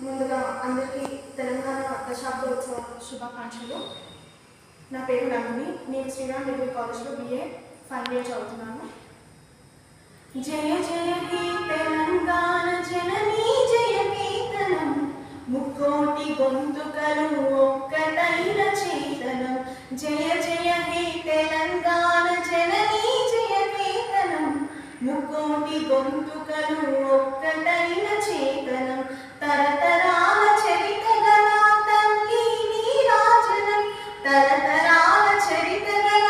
ముందుగా అందరికీ తెలంగాణ దశాబ్దోత్సవ శుభాకాంక్షలు. నా పేరు నందిని. నేను శ్రీరామ్ డిగ్రీ కాలేజ్లో BA ఫైనల్ ఇయర్ చదువుతున్నాను. జయ జయ హే తెలంగాణ జననీ జయ కీర్తనం, ముక్కోటి గొంతుకలు ఒక్కటైన చేతనం. జయ జయ హే తెలంగాణ జననీ జయ కీర్తనం, ముక్కోటి గొంతుకలు ఒక్కటైన చేతనం. తరతరాల చరిత గల తల్లి నీ రాజనం, తరతరాల చరిత గల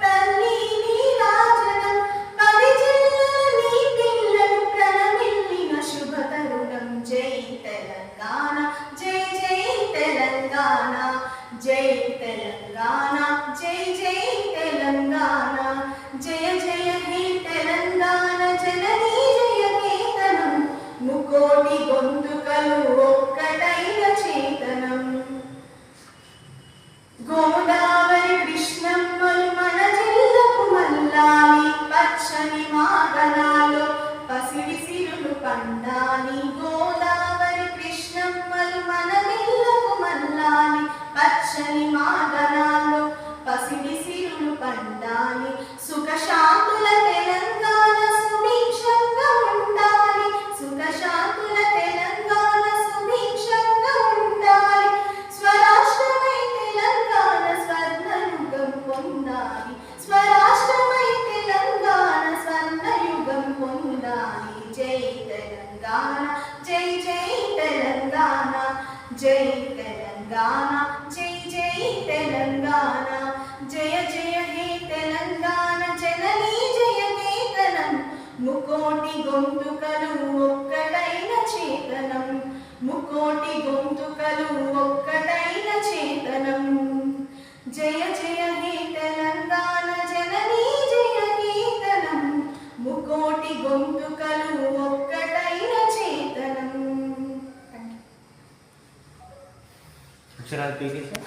తల్లి నీ రాజనం. 10 జిల్లాల నీ పిల్లలు ప్రణమిల్లిన శుభ తరుణం. జై తెలంగాణ, జై జై తెలంగాణ, జై తెలంగాణ, జై జై తెలంగాణ. జయ జయ హే తెలంగాణ జననీ జయ కీర్తనం, ముకోటి గొంతుకలు ఒక్కటైన చేతనం. గోదావరి కృష్ణమ్మలు మన జిల్లకు మల్లాలి, పచ్చని మాగనాలు పసిడి సిరులు పండాలి. గోదావరి కృష్ణమ్మలు మన జిల్లకు మల్లాలి, పచ్చని మాగనాలు పసిడి సిరులు పండాలి. సుఖ శాంతుల తెలంగాణ సుభిక్షంగా ఉండాలి, సుఖ శాంతుల తెలంగాణ సుభిక్షంగా ఉండాలి. స్వరాష్ట్రమై తెలంగాణ స్వర్ణయుగం పొందాలి, స్వరాష్ట్రమై తెలంగాణ స్వర్ణయుగం పొందాలి. జై తెలంగాణ, జై జై తెలంగాణ, జై తెలంగాణ, జై జై తెలంగాణ. జయ జయ హే తెలంగాణ జననీ జయ కీర్తనం, ముకోటి గొంతుకలు ఒక్కటైన చేతనం, ముకోటి గొంతుకలు ఒక్కటైన చేతనం. జయ జయ హే తెలంగాణ జననీ జయ కీర్తనం, ముకోటి గొంతుకలు ఒక్కటైన చేతనం. అక్షరాలు పీకేసా.